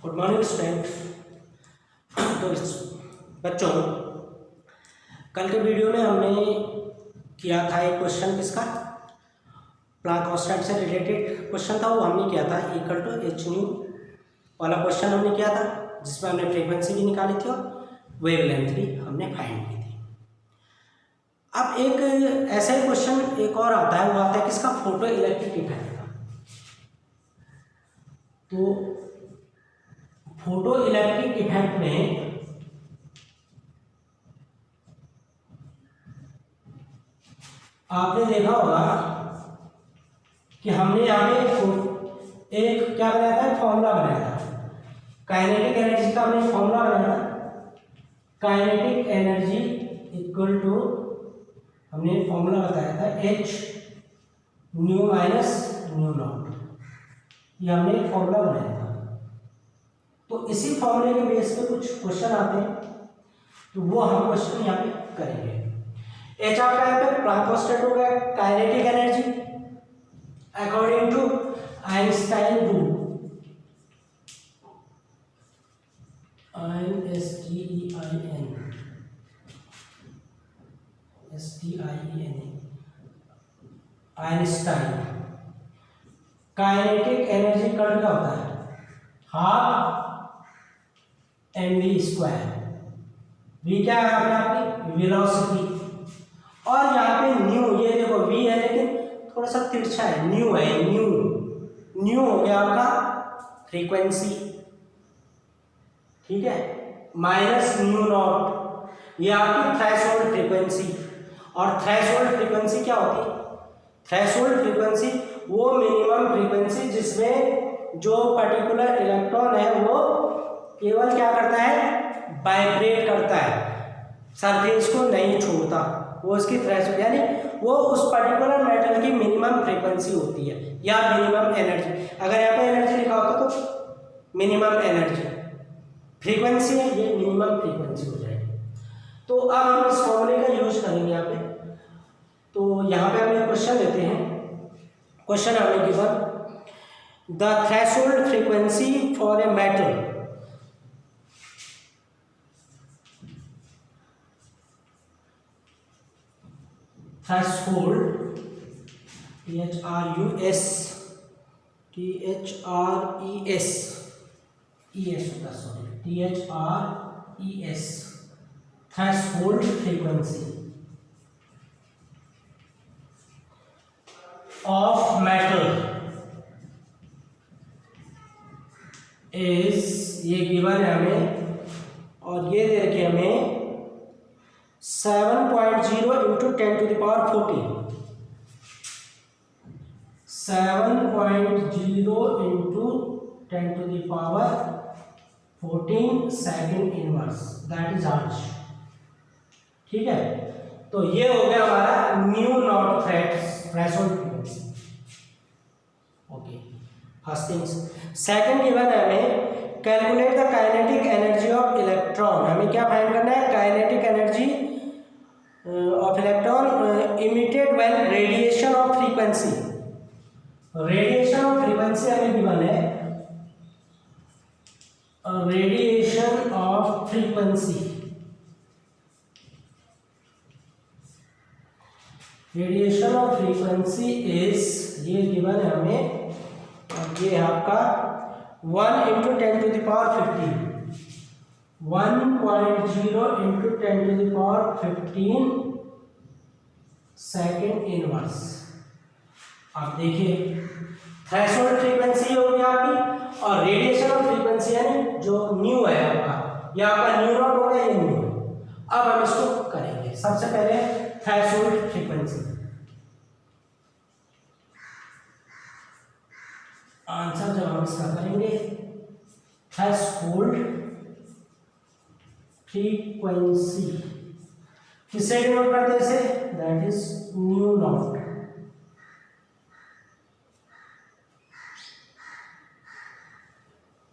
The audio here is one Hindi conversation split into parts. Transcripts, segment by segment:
Good morning student. तो बच्चों, कल के वीडियो में हमने किया था एक क्वेश्चन, किसका, प्लांक कांस्टेंट से रिलेटेड क्वेश्चन था। वो हमने किया था इक्वल टू एच न्यू वाला क्वेश्चन हमने किया था, जिसमें हमने फ्रीक्वेंसी भी निकाली थी और वेवलेंथ भी हमने फाइंड की थी। अब एक ऐसा ही क्वेश्चन एक और आता है, वो आता है किसका, फोटो इलेक्ट्रिक इफेक्ट का। तो फोटो इलेक्ट्रिक इफेक्ट में आपने देखा होगा कि हमने यहाँ पे एक क्या बनाया था, फॉर्मूला बनाया था काइनेटिक एनर्जी का। हमने फॉर्मूला बनाया था काइनेटिक एनर्जी इक्वल टू, हमने फॉर्मूला बताया था H new minus new naught. ये हमने एक फॉर्मूला बनाया था। तो इसी फॉर्मूले के बेस पे कुछ क्वेश्चन आते हैं, तो वो हम क्वेश्चन यहाँ पे करेंगे। एच आपका यहाँ पे प्लांक कांस्टेंट हो गया, kinetic energy according to Einstein rule, Einstein. Kinetic energy current का होता है हाफ mv स्क्वायर। v क्या है आपने, आपकी वेलोसिटी, और यहाँ पे न्यू, ये देखो v है लेकिन थोड़ा सा तिरछा है, न्यू है, न्यू हो गया आपका फ्रीक्वेंसी, ठीक है, माइनस न्यू नॉट, ये आपकी थ्रेशोल्ड फ्रीक्वेंसी। और थ्रेशोल्ड फ्रीक्वेंसी क्या होती है, थ्रेशोल्ड फ्रीक्वेंसी वो मिनिमम फ्रीक्वेंसी जिसमें जो पर्टिकुलर इलेक्ट्रॉन है वो केवल क्या करता है, वाइब्रेट करता है, सरफेस को नहीं छोड़ता, वो उसकी थ्रेशोल्ड, यानी वो उस पर्टिकुलर मेटल की मिनिमम फ्रीक्वेंसी होती है या मिनिमम एनर्जी। अगर यहाँ पे एनर्जी लिखा होता तो मिनिमम एनर्जी, फ्रीक्वेंसी है ये मिनिमम फ्रीक्वेंसी हो जाएगी। तो अब हम इस फॉर्मूले का यूज करेंगे यहाँ पे। तो यहाँ पे हम एक क्वेश्चन लेते हैं। क्वेश्चन हमें given the threshold frequency for a metal, threshold threshold frequency of metal is, ये गिवन है हमें, और ये दे रखे हमें 7.0 into 10 to the power 14, 7.0 into 10 to the power 14 second inverse, that is hertz, ठीक है। तो ये हो गया हमारा nu naught threshold frequency. Okay, first things. Second given है हमें calculate the kinetic energy of electron. हमें क्या फाइंड करना है, kinetic energy of electron emitted when radiation of frequency. Radiation of frequency हमें गिवन है, radiation of frequency, radiation of frequency is, ये गिवन है हमें, और ये आपका 1 into 10 to the power 15, 1.0 into 10 to the power 15 second inverse. आप देखिए थ्रेशोल्ड फ्रीक्वेंसी हो गई आपकी, और रेडिएशन ऑफ फ्रीक्वेंसी यानी जो न्यू है आपका, ये आपका न्यू नॉट हो गया, ये न्यू है। अब हम इसको करेंगे। सबसे पहले थ्रेशोल्ड फ्रीक्वेंसी, आंसर जब हम इसका करेंगे, थ्रेशोल्ड फ्रीक्वेंसी किससे डिनोट करते हैं इसे, दैट इज न्यू नॉट।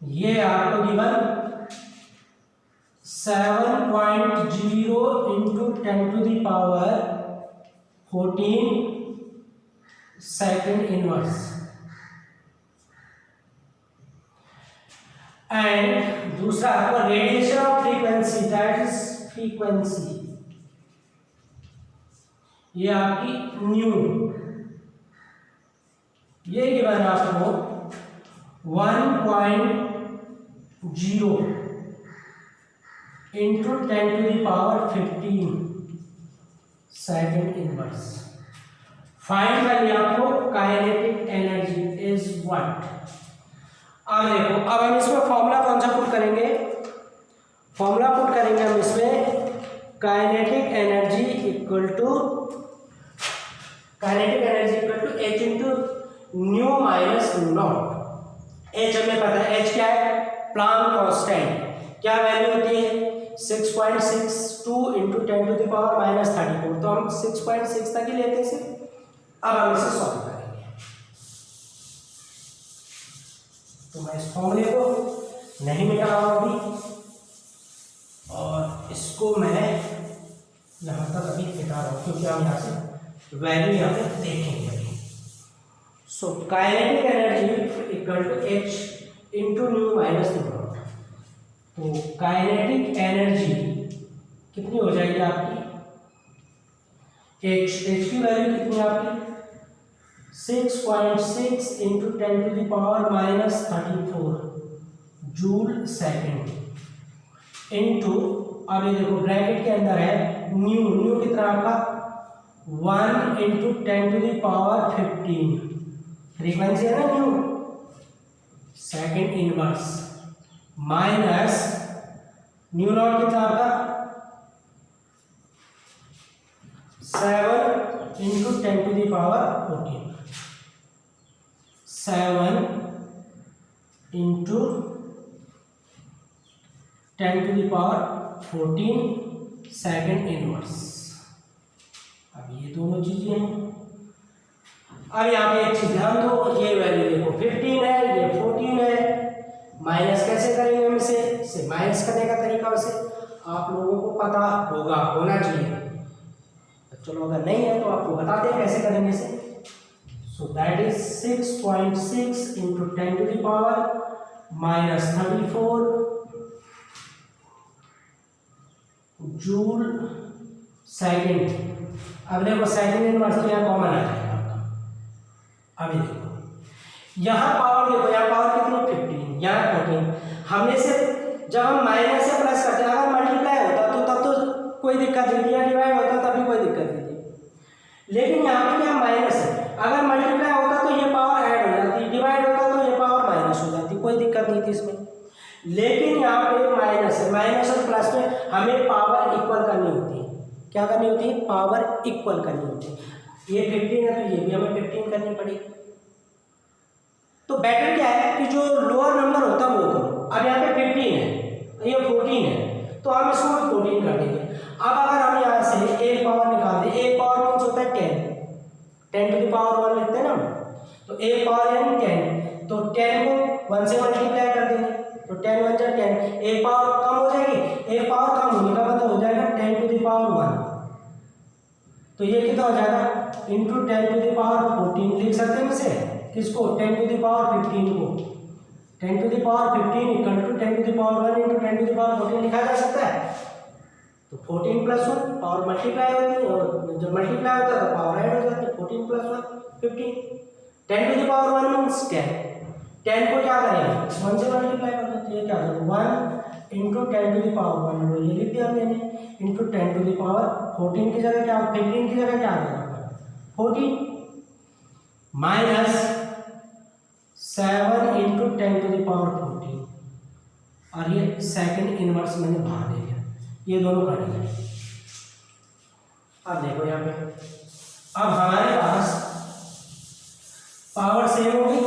ये आपको given 7.0 into 10 to the power 14 second inverse. And दूसरा आपको radiation of frequency, that is frequency, ये आपकी न्यू, ये गिवन आपको 1.0 इंटू 10⁻15 सेकेंड इनवर्स। फाइंड करनी आपको काइनेटिक एनर्जी इज व्हाट। अब देखो, अब हम इसमें फॉर्मूला कौन सा पुट करेंगे, फॉर्मूला पुट करेंगे हम इसमें kinetic energy equal to H into nu minus naught. H हमें पता है, एच क्या है, प्लांक कांस्टेंट, क्या वैल्यू होती है 6.62 इंटू 10⁻−34, तो हम 6.6 तक ही लेते हैं सिर्फ। अब हम इसे सॉल्व करेंगे, तो मैं इस फॉर्मूले को नहीं मिटा रहा हूं अभी, और इसको मैं यहाँ तक अभी मिटा रहा हूँ क्योंकि हम यहाँ से वैल्यू यहाँ पे देखेंगे अभी। So kinetic energy equal to H into nu minus naught. तो काइनेटिक एनर्जी कितनी हो जाएगी आपकी, एच की वैल्यू कितनी है आपकी 6.6 इंटू 10⁻−34 जूल सेकेंड इंटू, अब ये देखो ब्रैकेट के अंदर है न्यू कितना आपका 1 इंटू 10⁻15, फ्रीक्वेंसी है ना new, second inverse, minus new not कितना आपका 7 इंटू 10⁻14, 7 इंटू 10⁻14 सेकेंड इनवर्स। अब ये दोनों चीजें हैं। अब यहाँ पे एक चीज ध्यान दो, ये वैल्यू देखो 15 है, ये 14 है, माइनस कैसे करेंगे हम इसे माइनस करने का तरीका वैसे आप लोगों को पता होना चाहिए, चलो अगर नहीं है तो आपको बताते हैं कैसे करेंगे इसे। So that is 6.6 into 10⁻−34 joule second. अब देखो सेकेंड इनवर्स तो यहाँ कॉमन आ जाएगा आपका। अभी देखो यहाँ पावर, देखो यहाँ पावर कितनी 15, यहाँ 14, हमने से जब हम माइनस से प्लस करते हैं, अगर मल्टीप्लाई होता तो तब तो कोई दिक्कत नहीं थी, या डिवाइड होता तब भी कोई दिक्कत नहीं थी, लेकिन यहाँ पे क्या माइनस है, अगर मल्टीप्लाई होता तो ये पावर ऐड हो जाती, डिवाइड होता तो ये पावर माइनस हो जाती, कोई दिक्कत नहीं थी इसमें। लेकिन यहाँ पे माइनस है, माइनस और प्लस में हमें पावर इक्वल करनी होती है, क्या करनी होती है, पावर इक्वल करनी होती है। ये 15 है तो ये भी हमें 15 करनी पड़ेगी। तो बेटर क्या है कि जो लोअर नंबर होता है वो करो। अब यहाँ पे 15 है, ये 14 है, तो हम इसको 14 कर देंगे। अब अगर हम यहाँ से एक पावर निकाल दें, एक पावर मीन्स होता है 10⁻1 लिखते हैं ना, तो एक पावर यानी 10, तो 10 को 1 से मल्टीप्लाई कर देंगे, तो 10 1 जा 10, एक पावर कम हो जाएगी, एक पावर कम होने का मतलब हो जाएगा 10⁻1, तो ये कितना हो जाएगा इंटू 10⁻14 लिख सकते हैं इसे, किसको 10⁻15 को, 10⁻15 इक्वल टू 10⁻1 इंटू 10⁻14 लिखा जा सकता है। तो 14 + 1 पावर मल्टीप्लाई होती है, और जब मल्टीप्लाई होता है तो पावर ऐड हो जाती है, 14 + 1 15, 10⁻1 मीन्स 10 को क्या करेंगे 1 से मल्टीप्लाई कर देते हैं, क्या करेंगे 1 इंटू 10⁻1, ये लिख दिया मैंने, इंटू 10⁻14 की जगह क्या, 15 की जगह क्या आ जाएगा 14, माइनस 7 इंटू 10⁻14, और ये सेकंड इनवर्स मैंने बाहर ले लिया, ये दोनों कट गए। अब देखो यहाँ पे, अब हमारे पास पावर सेव हो गई।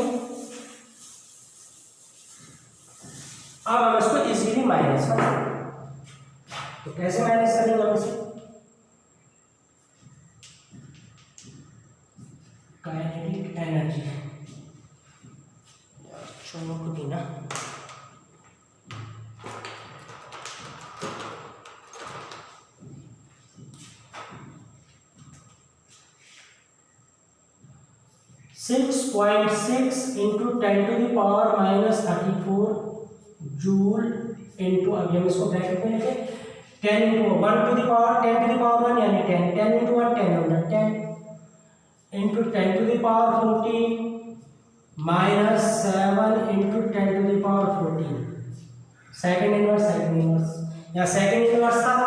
अब हम इसको इजीली माइनस कर सकते हैं, तो कैसे माइनस करेंगे हम इसे, काइनेटिक एनर्जी चमक भी ना, (6.6 इंटू 10⁻−34 जूल इंटू, अभी हम इसको ब्रैकेट में लिखे 10 into 1 to the power 10 to the power 1 यानी 10, 10 इंटू 1 10 होगा 10 into 10 to the power 14 minus 7 into 10 to the power 14। Second inverse या सेकंड इनवर्स था,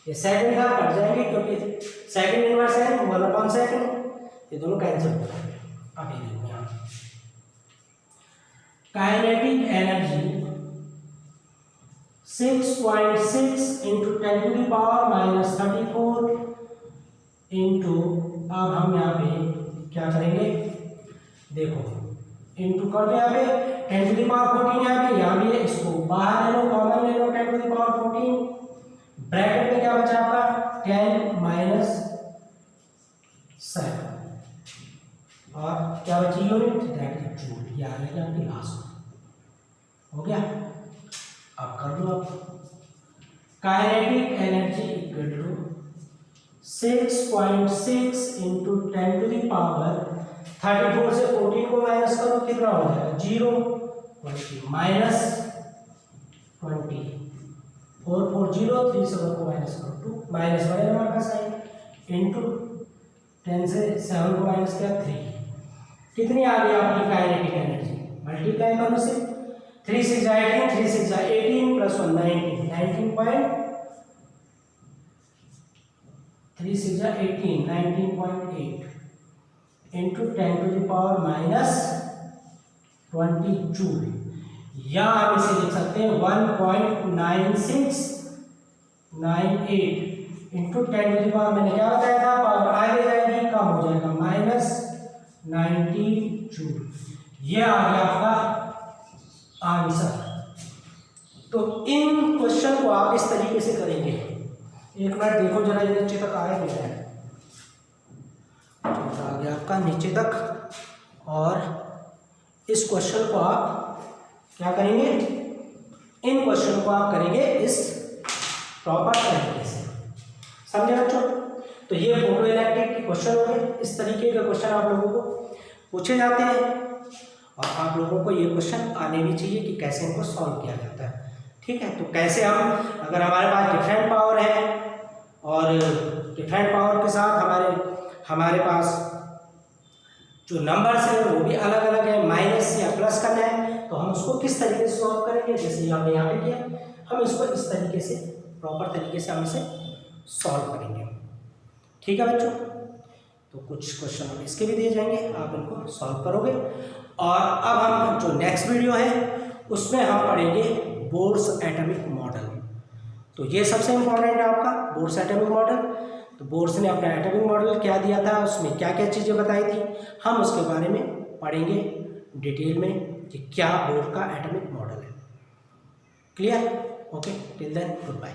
ये सेकंड था, कट जाएंगे क्योंकि सेकंड इनवर्स है 1/2, ये दोनों कैंसिल हो जाएंगे। अब ये देखो यहाँ kinetic energy 6.6 into 10 to the power minus 34 into, अब हम यहाँ पे क्या करेंगे देखो, इंटू कर दो यहाँ पे 10 टू द पावर 14 यहाँ भी है, इसको बाहर ले लो, कॉमन ले लो 10 टू द पावर 14, ब्रैकेट में क्या बचा आपका 10 माइनस 7 और क्या बची यूनिट, दैट इज जूल, ये आ गया आपकी लास्ट हो गया। अब कर लो, आप kinetic energy equal to 6.6 into 10 to the power 34 से 14 को माइनस करो, कितना हो जाएगा 0, 20 माइनस 20, 4 4 0, 3 से 1 को माइनस करो 2, माइनस बड़े नंबर का साइन इंटू 10 से 7 को माइनस किया 3, कितनी आ गई आपकी काइनेटिक एनर्जी, मल्टीप्लाई करो से 3 6 18, 3 6 18 plus 1 19, 3 6 18 19.8 into 10 to the power minus 20 joule, या हम इसे लिख सकते हैं 1.9698 इंटू 10 टू द पावर, मैंने क्या बताया था, पावर आगे जाएगी कम हो जाएगा माइनस 90 जूल, ये आ गया आपका आंसर। तो इन क्वेश्चन को आप इस तरीके से करेंगे, एक मिनट देखो जरा ये नीचे तक आया नहीं है, आ गया आपका नीचे तक, और इस क्वेश्चन को आप क्या करेंगे, इन क्वेश्चन को आप करेंगे इस प्रॉपर तरीके से, समझे बच्चों। तो ये फोटो इलेक्ट्रिक के क्वेश्चन हो गए, इस तरीके के क्वेश्चन आप लोगों को पूछे जाते हैं, और आप लोगों को ये क्वेश्चन आने भी चाहिए कि कैसे इनको सॉल्व किया जाता है, ठीक है। तो कैसे हम, अगर हमारे पास डिफरेंट पावर है और डिफरेंट पावर के साथ हमारे पास जो नंबर्स है वो भी अलग अलग है, माइनस या प्लस करना है, तो हम उसको किस तरीके से सॉल्व करेंगे, जैसे हमने यहाँ पे किया, हम इसको इस तरीके से प्रॉपर तरीके से हम इसे सॉल्व करेंगे, ठीक है बच्चों। तो कुछ क्वेश्चन हम इसके भी दिए जाएंगे, आप इनको सॉल्व करोगे। और अब हम जो नेक्स्ट वीडियो है उसमें हम पढ़ेंगे बोर्स एटॉमिक मॉडल। तो ये सबसे इम्पोर्टेंट है आपका बोर्स एटॉमिक मॉडल। तो बोर्स ने अपना एटॉमिक मॉडल क्या दिया था, उसमें क्या क्या चीज़ें बताई थी, हम उसके बारे में पढ़ेंगे डिटेल में कि क्या बोर्स का एटॉमिक मॉडल है। Clear? Okay, till then good bye.